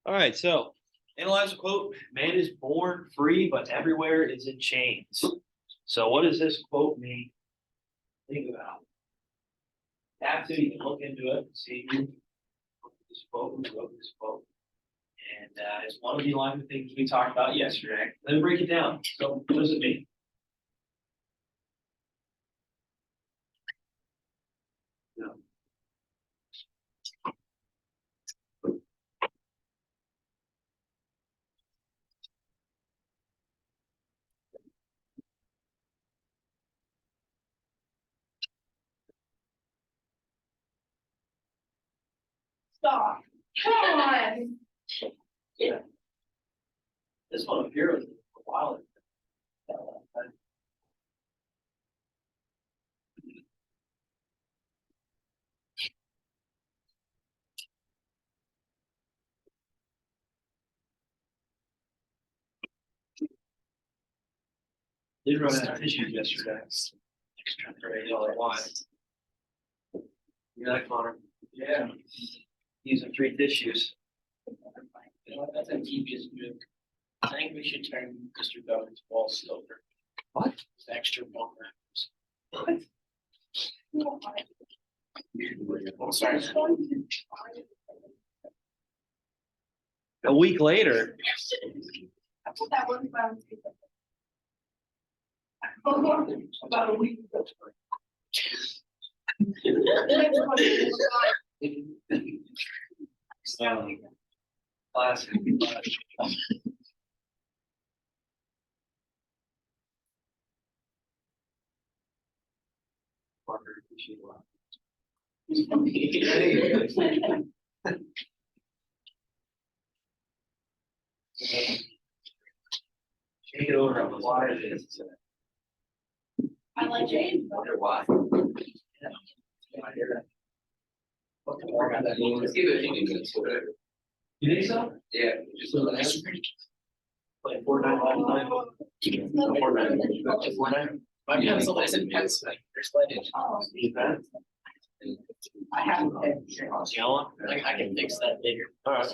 All right, so analyze a quote. Man is born free, but everywhere is in chains. So what does this quote mean? Think about it. Have to, you can look into it and see who wrote this quote, who wrote this quote. And it's one of the alignment things we talked about yesterday. Let me break it down. So what does it mean? No. Stop. Come on. Yeah. This one appeared a while ago. Did run out of tissues yesterday. You like Connor? Yeah. Using 3 tissues. You know what? That's a devious move. I think we should turn Mr. Government's ball silver. What? It's extra ball wrappers. What? I'm sorry. A week later. I put that one about a week ago. Classic. Take it over on the water. I like James. Wonder why. I hear that. Let's give it a few minutes. You think so? Yeah, just a little extra. Like 4.99. My pencil isn't penciling. There's leaded. I have Yellow. I can fix that later. All right.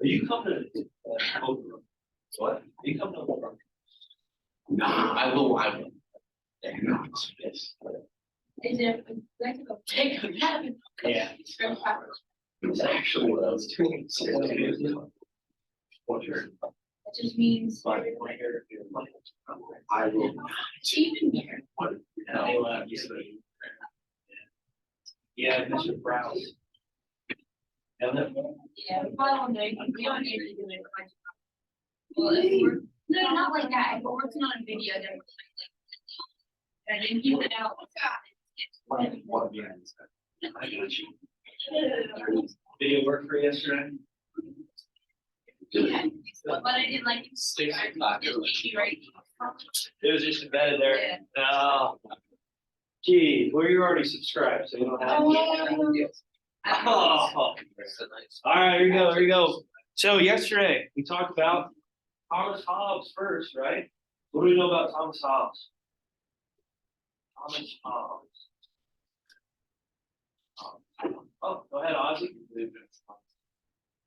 Are you coming to Oprah? What? Are you coming to Oprah? No, I will. Yes. Is it like a take a nap? Yeah. It's actually what I was doing. It just means I will. even here. Yeah, Mr. Brown. Yeah, we probably won't do it. We don't need to do it. Well, if we're, no, not like that. If we're working on a video, then and then keep it out. I got you. Video work for yesterday? Yeah, but I didn't like it. Right. It was just embedded there. Yeah. Oh. Gee, well, you're already subscribed, so you don't have to. Oh. All right, here you go. So yesterday, we talked about Thomas Hobbes first, right? What do we know about Thomas Hobbes? Thomas Hobbes. Oh, go ahead, Ozzy.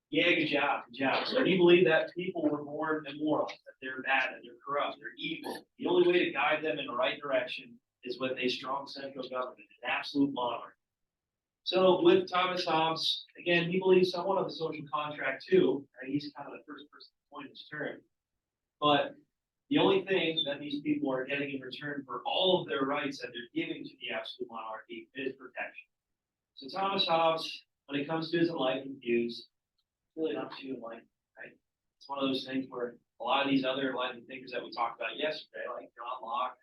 Yeah, good job, good job. So you believe that people were born immoral, that they're bad, that they're corrupt, they're evil. The only way to guide them in the right direction is with a strong central government, an absolute monarch. So with Thomas Hobbes, again, he believes somewhat of a social contract too. Right? He's kind of the first person to point his term. But the only thing that these people are getting in return for all of their rights that they're giving to the absolute monarchy is protection. So Thomas Hobbes, when it comes to his Enlightenment views, really not too enlightened, right? It's one of those things where a lot of these other Enlightenment thinkers that we talked about yesterday, like John Locke,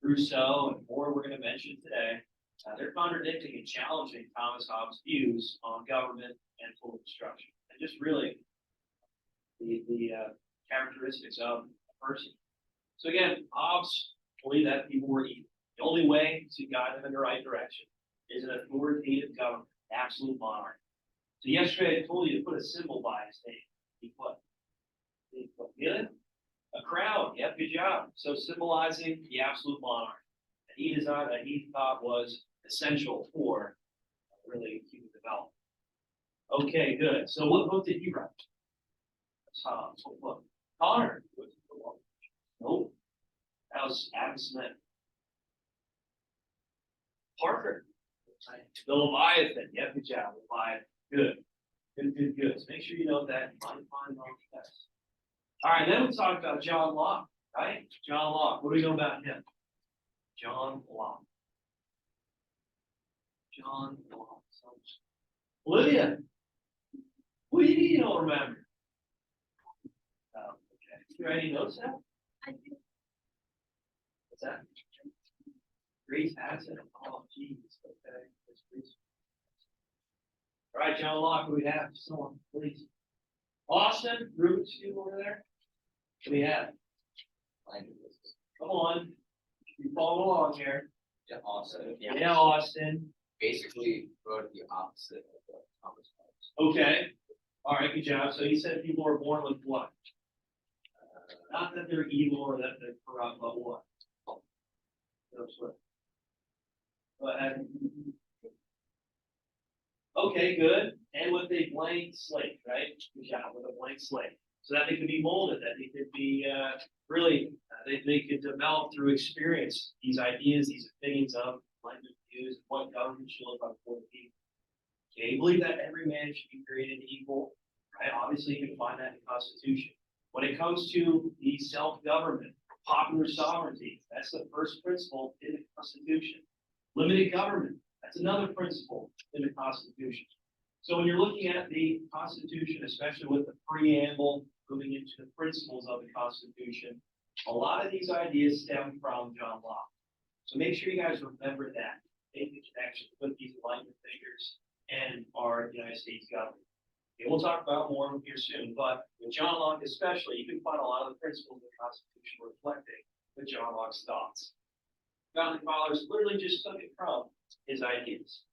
Rousseau, and more we're going to mention today, they're contradicting and challenging Thomas Hobbes' views on government and full construction. And just really the characteristics of a person. So again, Hobbes believed that people were evil. The only way to guide them in the right direction is an authoritative government, absolute monarch. So yesterday I told you to put a symbol by his name. He put, get it? A crown. Yep, good job. So symbolizing the absolute monarch that he designed, that he thought was essential for really human development. Okay, good. So what book did he write? What book? Connor. Nope. That was Adam Smith. Parker. The Leviathan. Yep, good job. Leviathan. Good. Good. So make sure you know that. Find on the test. All right, then we talked about John Locke, right? John Locke. What do we know about him? John Locke. John Locke. Olivia. What do you mean you don't remember? Oh, okay. You already notice that? I do. What's that? Grace Hassan. Oh, geez. Okay. That's Grace. All right, John Locke, what do we have? Someone, please. Austin, Rubik's Cube over there. What do we have? Come on. You follow along here. Yeah, Austin. Yeah, Austin. Basically wrote the opposite of the Thomas Hobbes. Okay. All right, good job. So he said people are born with what? Not that they're evil or that they're corrupt, but what? Go ahead. Okay, good. And with a blank slate, right? Good job, with a blank slate. So that they could be molded, that they could be they could develop through experience these ideas, these opinions of Enlightenment views, what government should look like for the people. Okay, you believe that every man should be created equal, right? Obviously, you can find that in the Constitution. When it comes to the self-government, popular sovereignty, that's the first principle in the Constitution. Limited government, that's another principle in the Constitution. So when you're looking at the Constitution, especially with the preamble, moving into the principles of the Constitution, a lot of these ideas stem from John Locke. So make sure you guys remember that. Make the connection with these Enlightenment figures and our United States government. Okay, we'll talk about more here soon, but with John Locke especially, you can find a lot of the principles of the Constitution reflecting with John Locke's thoughts. Founding fathers literally just took it from his ideas.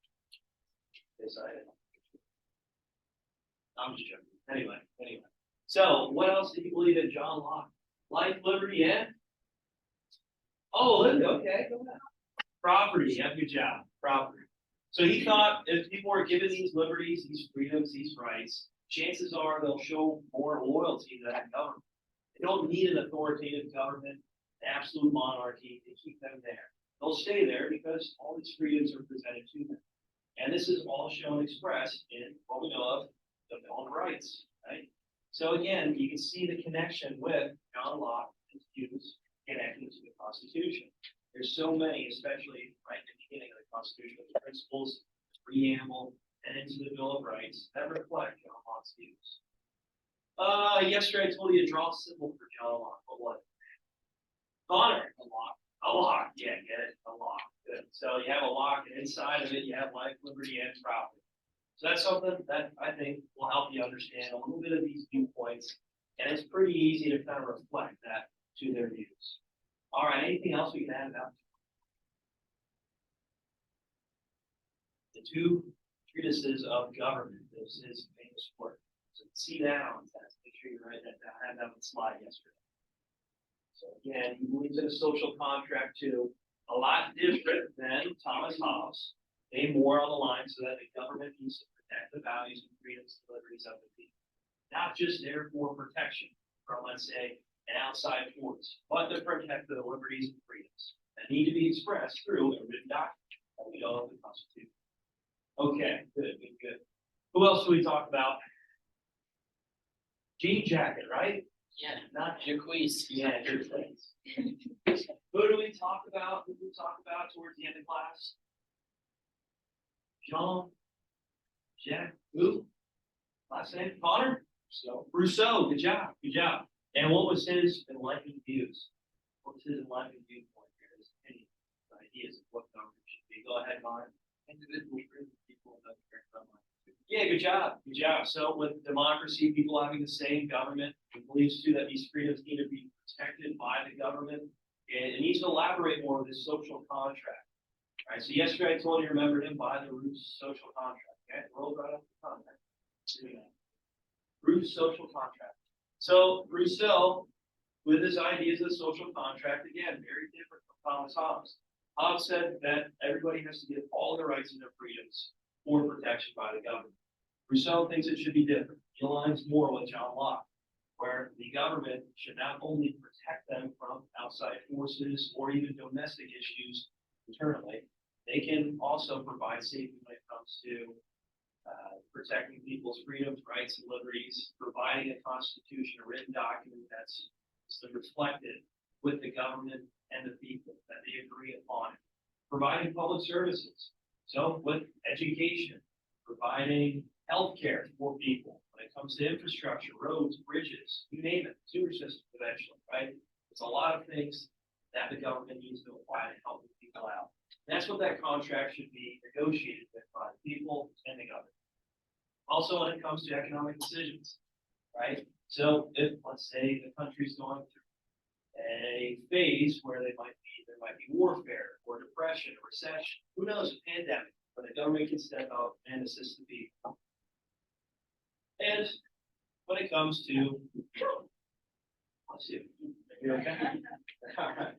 I'm just joking. Anyway. So, what else did you believe in John Locke? Life, liberty, and? Oh, liberty, okay, go ahead. Property, yeah, good job. Property. So he thought if people were given these liberties, these freedoms, these rights, chances are they'll show more loyalty to that government. They don't need an authoritative government, an absolute monarchy to keep them there. They'll stay there because all these freedoms are presented to them. And this is all shown expressed in what we know of the Bill of Rights, right? So again, you can see the connection with John Locke and his views connected to the Constitution. There's so many, especially right at the beginning of the Constitution, the principles, the preamble, and into the Bill of Rights that reflect John Locke's views. Yesterday I told you to draw a symbol for John Locke, but what? Connor, a lock. A lock, yeah, get it, a lock. Good. So you have a lock, and inside of it you have life, liberty, and property. So that's something that I think will help you understand a little bit of these viewpoints, and it's pretty easy to kind of reflect that to their views. All right, anything else we can add about the two treatises of government? This is famous work. So see that on the test. Make sure you write that down. I had that on the slide yesterday. So again, he believes in a social contract too, a lot different than Thomas Hobbes. They more on the line so that the government needs to protect the values and freedoms and liberties of the people. Not just there for protection from, let's say, an outside force, but to protect the liberties and freedoms that need to be expressed through a written document that we know of the Constitution. Okay, good. Who else do we talk about? Jean jacket, right? Yeah, Not Jacquees. yeah, your place. Who do we talk about? Who do we talk about towards the end of class? Jack, who? Last name? Connor? Rousseau, good job. And what was his enlightened views? What was his enlightened viewpoint here? His opinion, ideas of what government should be. Go ahead, Connor. Individual freedom, people, Okay, good job, good job. So with democracy, people having the same government, he believes too that these freedoms need to be protected by the government. And it needs to elaborate more of this social contract. All right, so yesterday I told you, remember him by the Rousseau social contract. Okay, roll right up the contract. Rousseau social contract. So Rousseau, with his ideas of the social contract, again, very different from Thomas Hobbes. Hobbes said that everybody has to get all their rights and their freedoms for protection by the government. Rousseau thinks it should be different. He aligns more with John Locke, where the government should not only protect them from outside forces or even domestic issues internally, they can also provide safety when it comes to protecting people's freedoms, rights, and liberties, providing a constitution, a written document that's reflected with the government and the people that they agree upon, providing public services. So with education, providing healthcare for people when it comes to infrastructure, roads, bridges, you name it, sewer systems eventually, right? It's a lot of things that the government needs to apply to help people out. That's what that contract should be negotiated with by the people and the government. Also, when it comes to economic decisions, right? So if, let's say, the country's going through a phase where there might be warfare or depression or recession, who knows, a pandemic, but the government can step up and assist the people. And when it comes to, let's see, you okay? All right.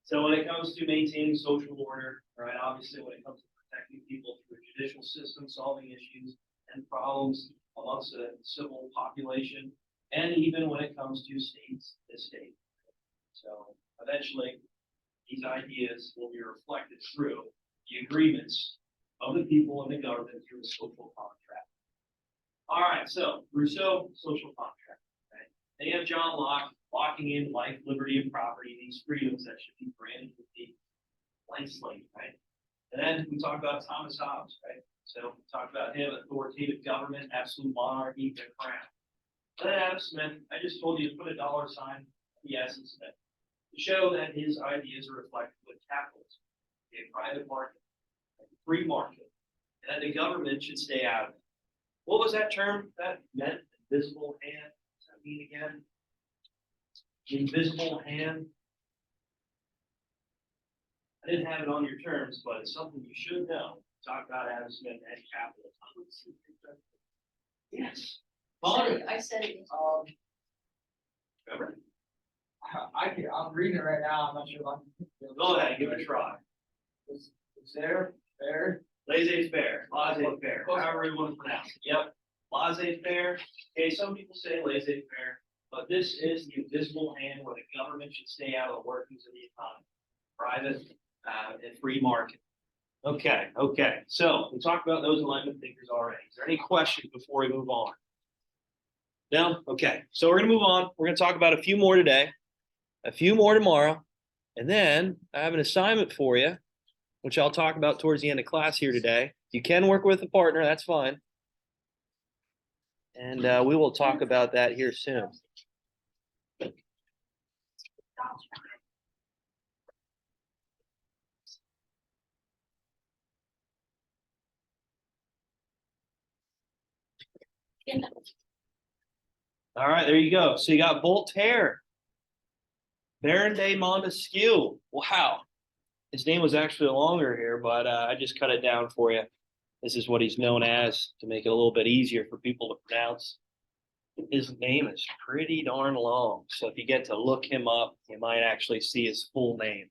So when it comes to maintaining social order, right, obviously when it comes to protecting people through a judicial system, solving issues and problems amongst the civil population, and even when it comes to states, the state. So eventually, these ideas will be reflected through the agreements of the people and the government through a social contract. All right, so Rousseau, social contract. Right? Then you have John Locke locking in life, liberty, and property, these freedoms that should be granted with the blank slate, right? And then we talk about Thomas Hobbes, right? So we talked about him, authoritative government, absolute monarchy, the crown. And then Adam Smith, I just told you to put a dollar sign at the essence of it to show that his ideas are reflected with capitalism, a private market, a free market, and that the government should stay out of it. What was that term that meant? Invisible hand? What does that mean again? Invisible hand. I didn't have it on your terms, but it's something you should know. Talk about Adam Smith and capitalism. Yes. I said it. Remember? I'm reading it right now. I'm not sure if I'm. Go ahead, give it a try. Is there, fair? Laissez-faire, laissez-faire, however you want to pronounce it. Yep, laissez-faire. Okay, some people say laissez-faire, but this is the invisible hand where the government should stay out of the workings of the economy, private and free market. Okay, okay. So we talked about those Enlightenment thinkers already. Is there any questions before we move on? No? Okay. So we're going to move on. We're going to talk about a few more today, a few more tomorrow, and then I have an assignment for you, which I'll talk about towards the end of class here today. You can work with a partner, that's fine. And we will talk about that here soon. All right, there you go. So you got Voltaire, Baron de Montesquieu. Wow. His name was actually longer here, but I just cut it down for you. This is what he's known as to make it a little bit easier for people to pronounce. His name is pretty darn long. So if you get to look him up, you might actually see his full name.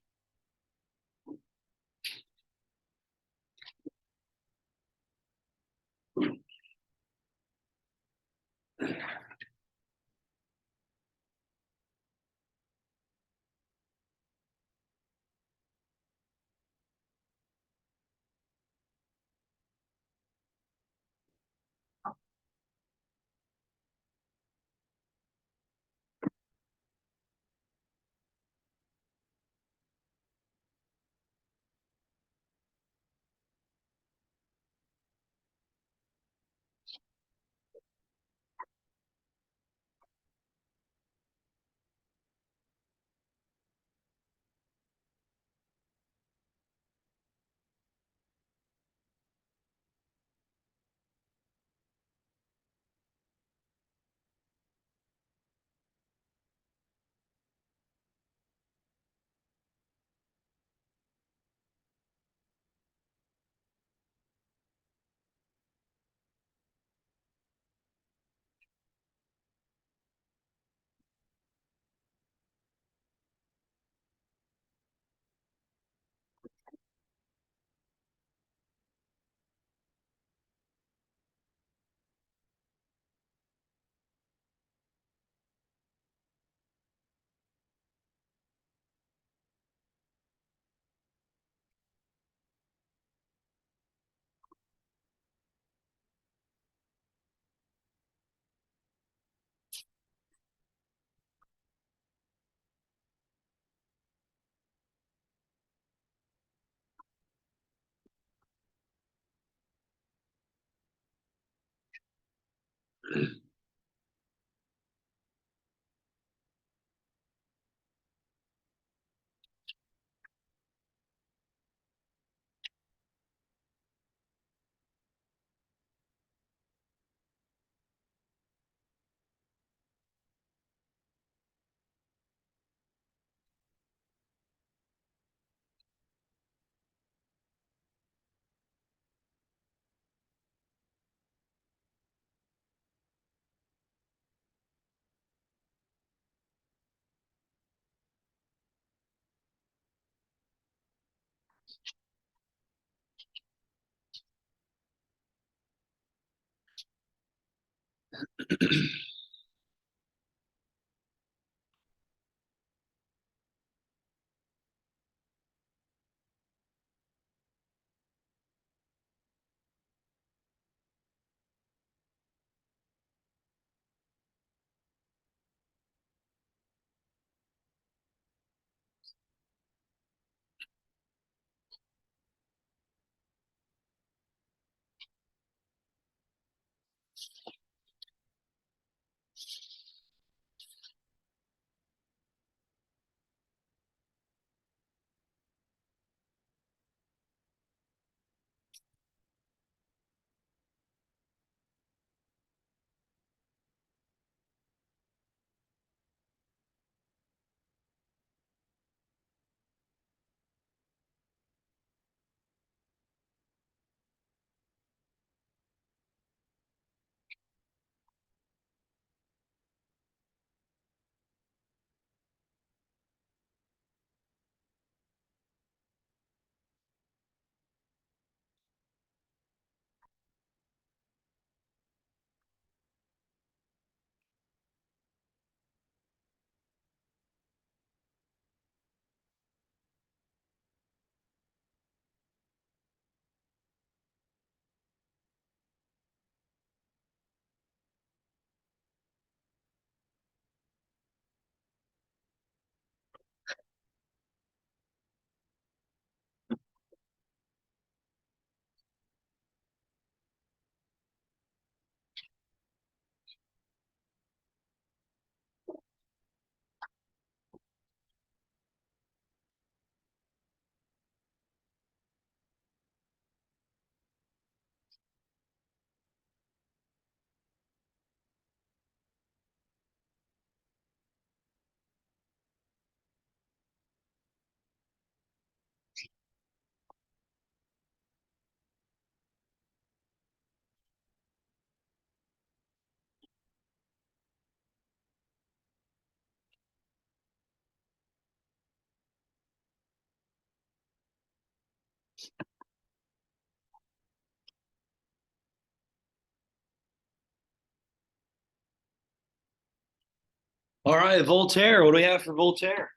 All right, Voltaire. What do we have for Voltaire?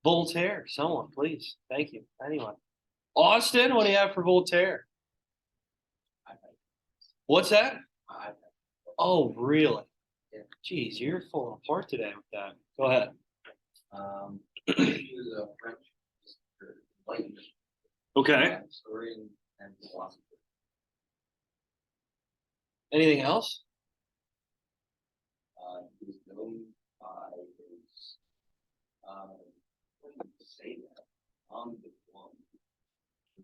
Voltaire, someone, please. Thank you. Anyone. Austin, what do you have for Voltaire? What's that? Oh, really? Yeah. Geez, you're falling apart today with that. Go ahead. He was a French Enlightenment Okay. historian and philosopher. Anything else? He was known by his, what do you say that? On the one. He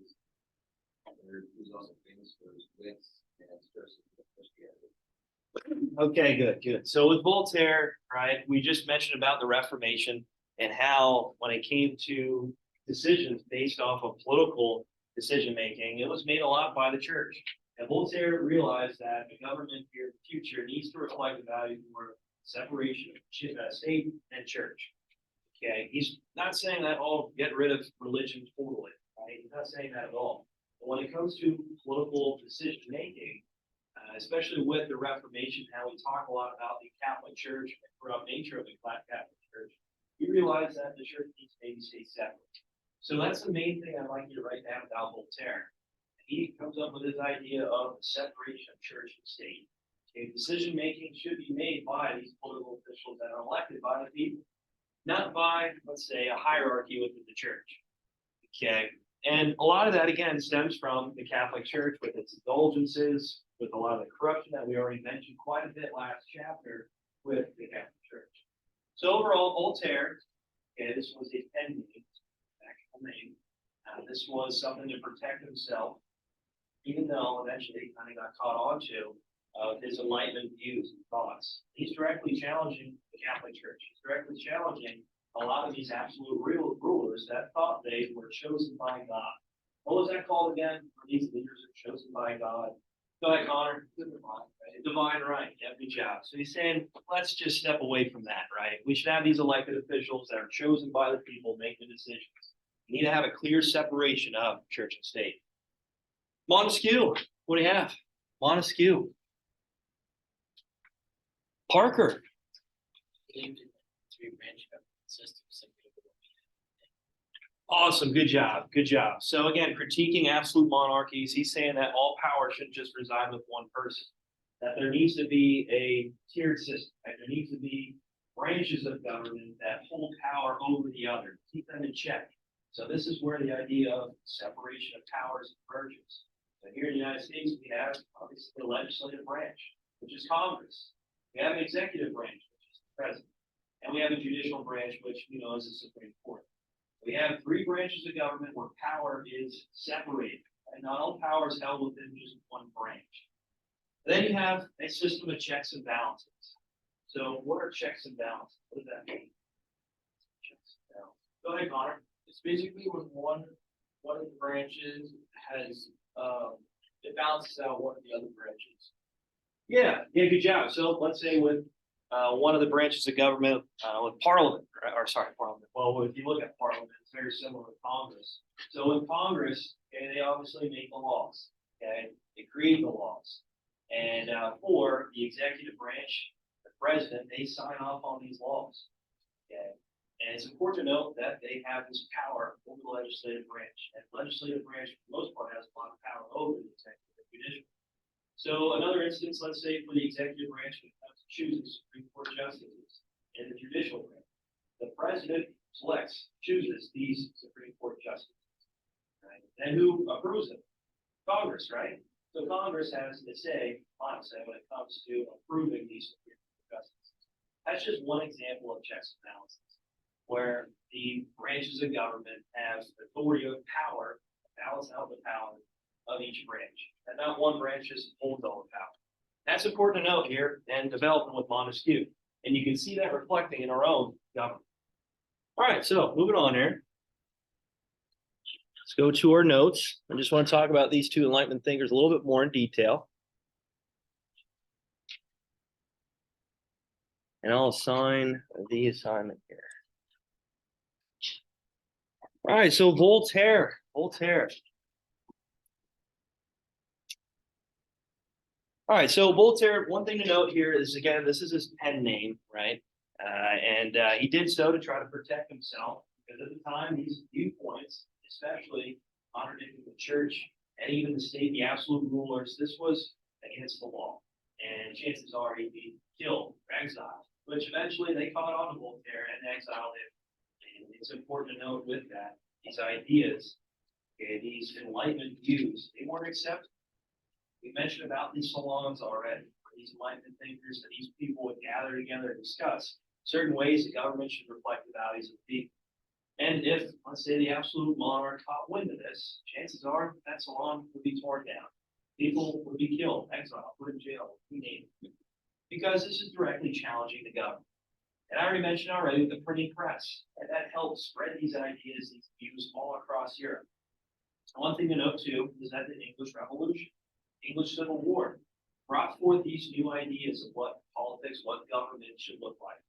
was also famous for his wits and expressive Christianity. Okay, good, good. So with Voltaire, right, we just mentioned about the Reformation and how when it came to decisions based off of political decision making, it was made a lot by the church. And Voltaire realized that the government here in the future needs to reflect the value for separation of state and church. Okay, he's not saying that all get rid of religion totally, right? He's not saying that at all. But when it comes to political decision making, especially with the Reformation, how we talk a lot about the Catholic Church and the corrupt nature of the Catholic Church, you realize that the church needs to maybe stay separate. So that's the main thing I'd like you to write down about Voltaire. He comes up with his idea of the separation of church and state. Okay, decision making should be made by these political officials that are elected by the people, not by, let's say, a hierarchy within the church. Okay, And a lot of that, again, stems from the Catholic Church with its indulgences, with a lot of the corruption that we already mentioned quite a bit last chapter with the Catholic Church. So overall, Voltaire, okay, this was a pen name, actual name. This was something to protect himself, even though eventually he kind of got caught on to his Enlightenment views and thoughts. He's directly challenging the Catholic Church. He's directly challenging a lot of these absolute real rulers that thought they were chosen by God. What was that called again? These leaders are chosen by God. Go ahead, Connor. Divine right. Yeah, good job. So he's saying, let's just step away from that, right? We should have these elected officials that are chosen by the people make the decisions. We need to have a clear separation of church and state. Montesquieu, what do you have? Montesquieu. Parker. Three-branch government system. Awesome, good job, good job. So again, critiquing absolute monarchies, he's saying that all power shouldn't just reside with one person, that there needs to be a tiered system, right? There needs to be branches of government that hold power over the other, keep them in check. So this is where the idea of separation of powers emerges. So here in the United States, we have obviously the legislative branch, which is Congress. We have an executive branch, which is the president. And we have a judicial branch, which we know is the Supreme Court. We have three branches of government where power is separated, and not all power is held within just one branch. Then you have a system of checks and balances. So what are checks and balances? What does that mean? Checks and balances. Go ahead, Connor. It's basically when one of the branches has it balances out one of the other branches. Yeah, good job. So let's say with one of the branches of government, with Parliament, Parliament. Well, if you look at Parliament, it's very similar to Congress. So in Congress, okay, they obviously make the laws. Okay, they create the laws, and for the executive branch, the president, they sign off on these laws. Okay, and it's important to note that they have this power over the legislative branch, and the legislative branch, for the most part, has a lot of power over the executive and judicial. So another instance, let's say for the executive branch, when it comes to choosing Supreme Court justices and the judicial branch, the president chooses these Supreme Court justices. Right? And who approves them? Congress, right? So Congress has the say, honestly, when it comes to approving these Supreme Court justices. That's just one example of checks and balances, where the branches of government have authority of power to balance out the power of each branch. And not one branch just holds all the power. That's important to note here and developing with Montesquieu. And you can see that reflecting in our own government. All right, so moving on here. Let's go to our notes. I just want to talk about these two Enlightenment thinkers a little bit more in detail. And I'll assign the assignment here. All right, so Voltaire. All right, so Voltaire, one thing to note here is, again, this is his pen name, right? And he did so to try to protect himself, because at the time, these viewpoints, especially contradicting the church and even the state, the absolute rulers, this was against the law. And chances are he'd be killed or exiled, which eventually they caught on to Voltaire and exiled him. And it's important to note with that, these ideas, okay, these Enlightenment views, they weren't accepted. We mentioned about these salons already, where these Enlightenment thinkers and these people would gather together and discuss certain ways the government should reflect the values of the people. And if, let's say, the absolute monarch caught wind of this, chances are that salon would be torn down. People would be killed, exiled, put in jail, you name it. Because this is directly challenging the government. And I already mentioned with the printing press, and that helped spread these ideas, these views all across Europe. One thing to note too is that the English Revolution, English Civil War, brought forth these new ideas of what politics, what government should look like.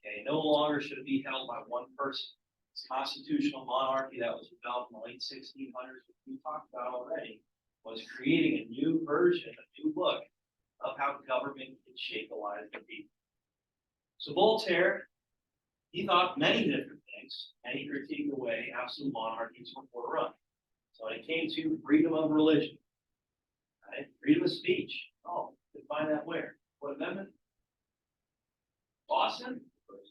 Okay, no longer should it be held by one person. This constitutional monarchy that was developed in the late 1600s, which we talked about already, was creating a new version, a new look of how government can shape the lives of people. So Voltaire, he thought many different things, and he critiqued the way absolute monarchies were run. So when it came to freedom of religion, right? Freedom of speech. Oh, you can find that where? What amendment? Boston?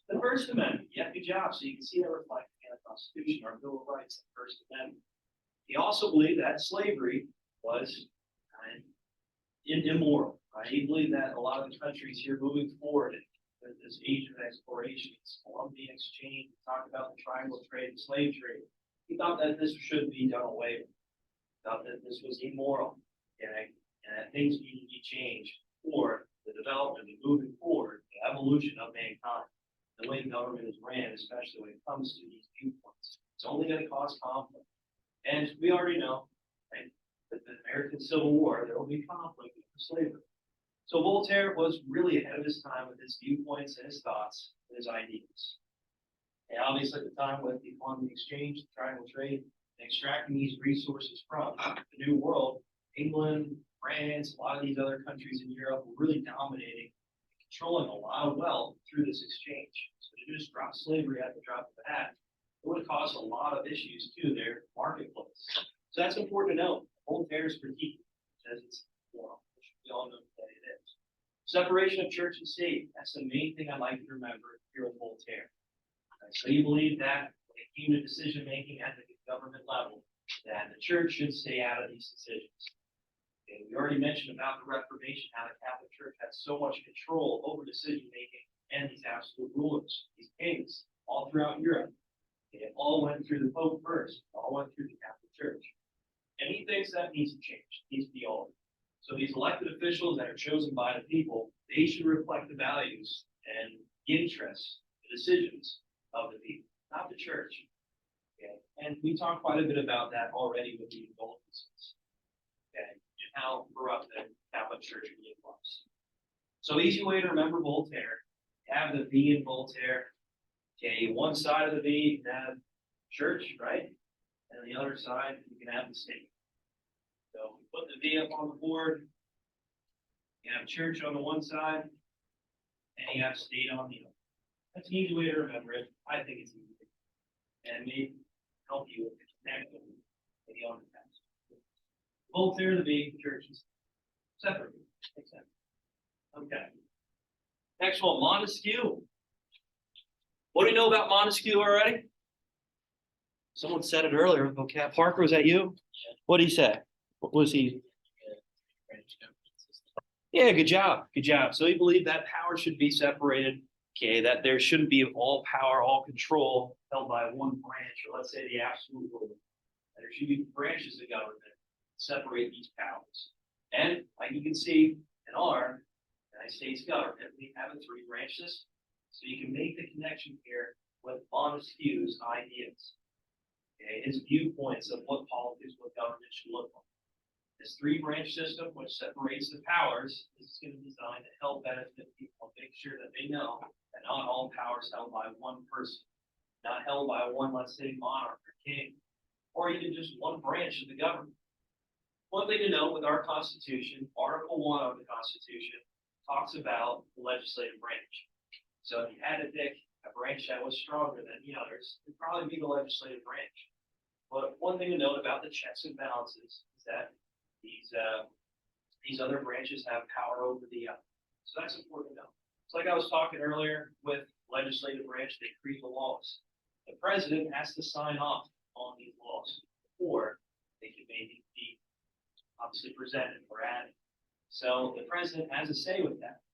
The First Amendment. Yeah, good job. So you can see that reflected in the Constitution, our Bill of Rights, the First Amendment. He also believed that slavery was immoral. Right? He believed that a lot of the countries here moving forward in this age of exploration, this Columbian exchange, talk about the triangle trade and slave trade. He thought that this should be done away with. He thought that this was immoral, okay, and that things needed to be changed for the development and moving forward, the evolution of mankind. The way government is ran, especially when it comes to these viewpoints, it's only going to cause conflict. And we already know, right, that the American Civil War, there will be conflict with slavery. So Voltaire was really ahead of his time with his viewpoints and his thoughts and his ideas. And obviously at the time with the Columbian exchange, the triangle trade, and extracting these resources from the New World, England, France, a lot of these other countries in Europe were really dominating, controlling a lot of wealth through this exchange. So to just drop slavery at the drop of a hat, it would have caused a lot of issues to their marketplace. So that's important to know. Voltaire's critique says it's moral, which we all know that it is. Separation of church and state. That's the main thing I'd like you to remember here with Voltaire. Okay, so you believe that when it came to decision making at the government level, that the church should stay out of these decisions. Okay, we already mentioned about the Reformation, how the Catholic Church had so much control over decision making and these absolute rulers, these kings, all throughout Europe. It all went through the Pope first, all went through the Catholic Church. And he thinks that needs to change, needs to be altered. So these elected officials that are chosen by the people, they should reflect the values and interests, the decisions of the people, not the church. Okay? And we talked quite a bit about that already with the indulgences. Okay? And how corrupt the Catholic Church really was. So easy way to remember Voltaire, have the V in Voltaire. Okay, one side of the V, you can have church, right? And on the other side, you can have the state. So we put the V up on the board. You have church on the one side, and you have state on the other. That's an easy way to remember it. I think it's easy. And it may help you with the connection maybe on the past. Voltaire, the V, churches, separate. Makes sense. Okay. Next one, Montesquieu. What do we know about Montesquieu already? Someone said it earlier. Okay, Parker, was that you? Yeah. What did he say? What was he? Yeah, good job. Good job. So he believed that power should be separated. Okay, that there shouldn't be all power, all control held by one branch, or let's say the absolute ruler. There should be branches of government that separate these powers. And like you can see in our United States government, we have a three-branch system. So you can make the connection here with Montesquieu's ideas. Okay, his viewpoints of what politics, what government should look like. This three-branch system, which separates the powers, is going to be designed to help benefit people, make sure that they know that not all power is held by one person, not held by one, let's say, monarch or king, or even just one branch of the government. One thing to note with our Constitution, Article 1 of the Constitution talks about the legislative branch. So if you had to pick a branch that was stronger than the others, it'd probably be the legislative branch. But one thing to note about the checks and balances is that these other branches have power over the other. So that's important to know. It's like I was talking earlier with legislative branch, they create the laws. The president has to sign off on these laws before they can maybe be obviously presented or added. So the president has a say with that.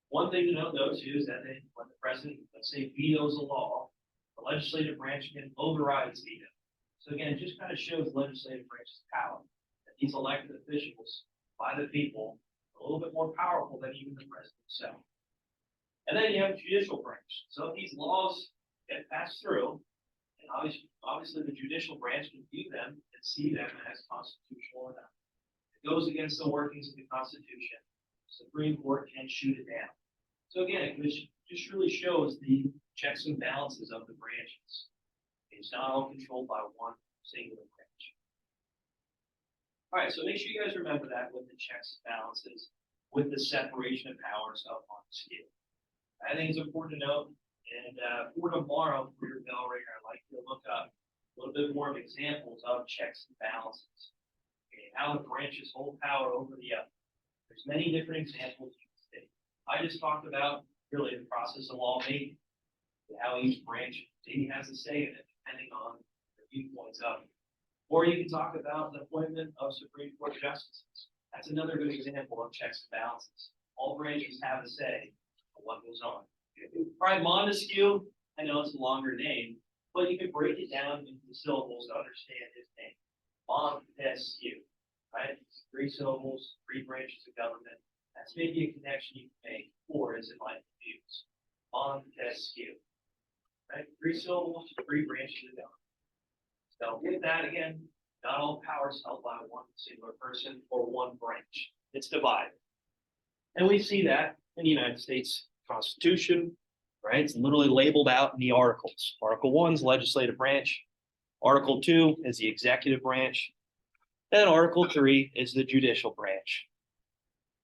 One thing to note, though, too, is that when the president, let's say, vetoes a law, the legislative branch can override its veto. So again, it just kind of shows the legislative branch's power. These elected officials by the people are a little bit more powerful than even the president himself. And then you have the judicial branch. So if these laws get passed through, and obviously the judicial branch can view them and see them as constitutional or not. It goes against the workings of the Constitution. The Supreme Court can shoot it down. So again, it just really shows the checks and balances of the branches. It's not all controlled by one singular branch. All right, so make sure you guys remember that with the checks and balances, with the separation of powers of Montesquieu. I think it's important to note, and for tomorrow, for your bell ringer, I'd like you to look up a little bit more of examples of checks and balances. Okay, how the branches hold power over the other. There's many different examples you can state. I just talked about really the process of lawmaking, how each branch maybe has a say in it, depending on the viewpoints of it. Or you can talk about the appointment of Supreme Court justices. That's another good example of checks and balances. All branches have a say on what goes on. All right, Montesquieu, I know it's a longer name, but you can break it down into syllables to understand his name. Montesquieu, right? 3 syllables, 3 branches of government. That's maybe a connection you can make, or is it like views? Montesquieu, right? 3 syllables, 3 branches of government. So with that again, not all powers held by one singular person or one branch. It's divided. And we see that in the United States Constitution, right? It's literally labeled out in the articles. Article 1 is legislative branch. Article 2 is the executive branch. And Article 3 is the judicial branch.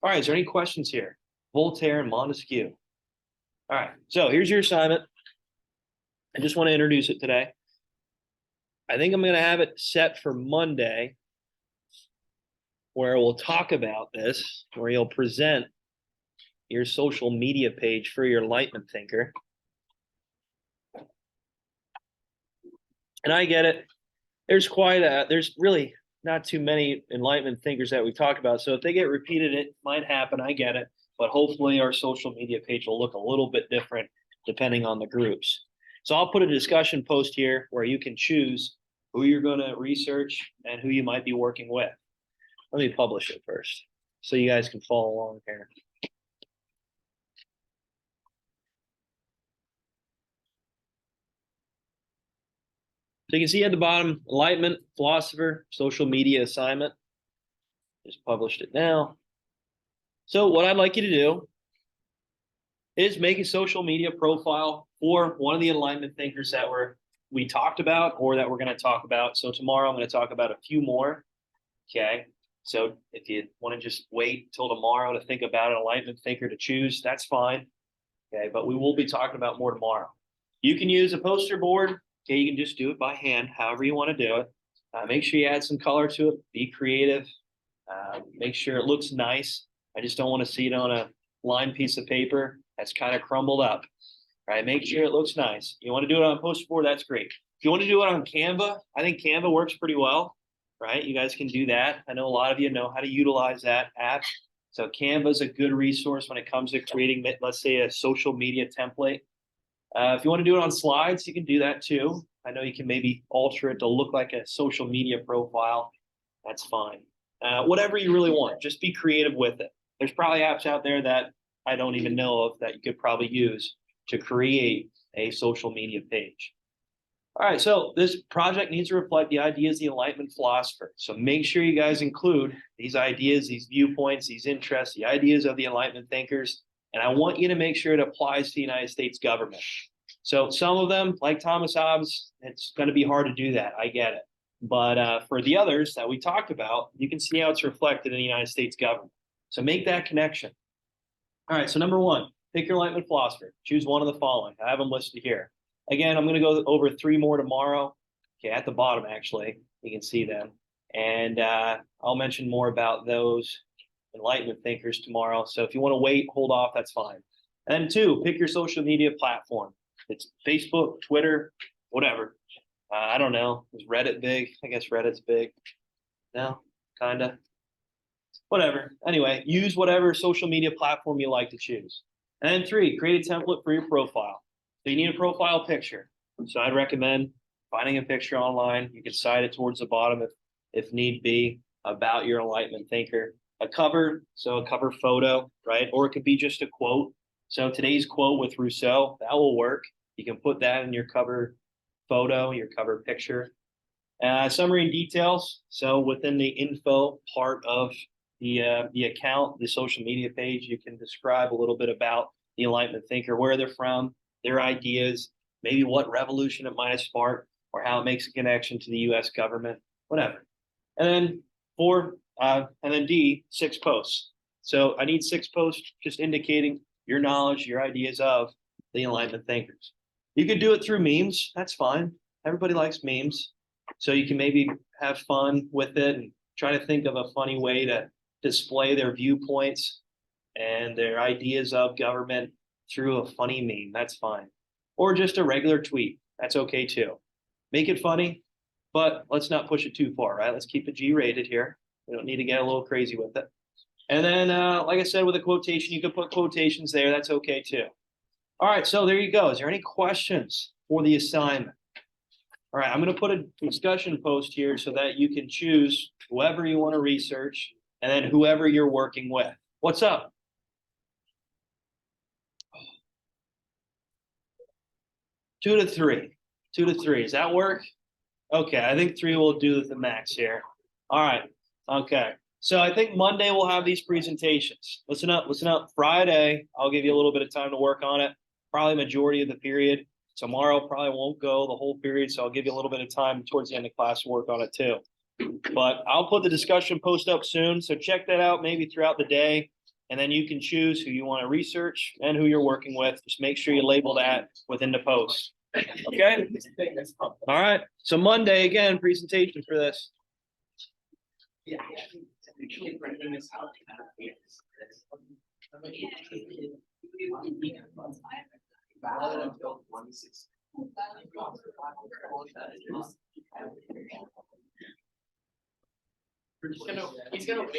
All right, is there any questions here? Voltaire and Montesquieu. All right, so here's your assignment. I just want to introduce it today. I think I'm going to have it set for Monday, where we'll talk about this, where you'll present your social media page for your Enlightenment thinker. And I get it. There's really not too many Enlightenment thinkers that we've talked about. So if they get repeated, it might happen. I get it. But hopefully our social media page will look a little bit different depending on the groups. So I'll put a discussion post here where you can choose who you're going to research and who you might be working with. Let me publish it first so you guys can follow along here. So you can see at the bottom, Enlightenment, philosopher, social media assignment. Just published it now. So what I'd like you to do is make a social media profile for one of the Enlightenment thinkers that we talked about or that we're going to talk about. So tomorrow I'm going to talk about a few more. Okay. So if you want to just wait till tomorrow to think about an Enlightenment thinker to choose, that's fine. Okay. But we will be talking about more tomorrow. You can use a poster board. Okay. You can just do it by hand, however you want to do it. Make sure you add some color to it. Be creative. Make sure it looks nice. I just don't want to see it on a lined piece of paper that's kind of crumbled up. Right? Make sure it looks nice. You want to do it on a poster board, that's great. If you want to do it on Canva, I think Canva works pretty well, right? You guys can do that. I know a lot of you know how to utilize that app. So Canva is a good resource when it comes to creating, let's say, a social media template. If you want to do it on slides, you can do that too. I know you can maybe alter it to look like a social media profile. That's fine. Whatever you really want, just be creative with it. There's probably apps out there that I don't even know of that you could probably use to create a social media page. All right, so this project needs to reflect the ideas of the Enlightenment philosopher. So make sure you guys include these ideas, these viewpoints, these interests, the ideas of the Enlightenment thinkers, and I want you to make sure it applies to the United States government. So some of them, like Thomas Hobbes, it's going to be hard to do that. I get it. But for the others that we talked about, you can see how it's reflected in the United States government. So make that connection. All right, so number 1. Pick your Enlightenment philosopher. Choose one of the following. I have them listed here. Again, I'm going to go over 3 more tomorrow. Okay, at the bottom, actually. You can see them. And I'll mention more about those Enlightenment thinkers tomorrow. So if you want to wait, hold off, that's fine. And then 2, pick your social media platform. It's Facebook, Twitter, whatever. I don't know. Is Reddit big? I guess Reddit's big. No, kind of. Whatever. Anyway, use whatever social media platform you like to choose. And then 3, create a template for your profile. So you need a profile picture. So I'd recommend finding a picture online. You can cite it towards the bottom if need be about your Enlightenment thinker. A cover, so a cover photo, right? Or it could be just a quote. So today's quote with Rousseau, that will work. You can put that in your cover photo, your cover picture. Summary and details. So within the info part of the account, the social media page, you can describe a little bit about the Enlightenment thinker, where they're from, their ideas, maybe what revolution it might have sparked, or how it makes a connection to the U.S. government, whatever. And then 4, and then D, 6 posts. So I need 6 posts just indicating your knowledge, your ideas of the Enlightenment thinkers. You could do it through memes. That's fine. Everybody likes memes. So you can maybe have fun with it and try to think of a funny way to display their viewpoints and their ideas of government through a funny meme. That's fine. Or just a regular tweet. That's okay too. Make it funny, but let's not push it too far, right? Let's keep it G-rated here. We don't need to get a little crazy with it. And then, like I said, with a quotation, you could put quotations there. That's okay too. All right, so there you go. Is there any questions for the assignment? All right, I'm going to put a discussion post here so that you can choose whoever you want to research and then whoever you're working with. What's up? Two to three. Does that work? Okay, I think 3 will do the max here. All right. Okay. So I think Monday we'll have these presentations. Listen up. Friday, I'll give you a little bit of time to work on it. Probably majority of the period. Tomorrow probably won't go the whole period, so I'll give you a little bit of time towards the end of class to work on it too. But I'll put the discussion post up soon, so check that out maybe throughout the day, and then you can choose who you want to research and who you're working with. Just make sure you label that within the post. Okay? All right. So Monday, again, presentation for this. Yeah. Valid until 26. He's gonna wait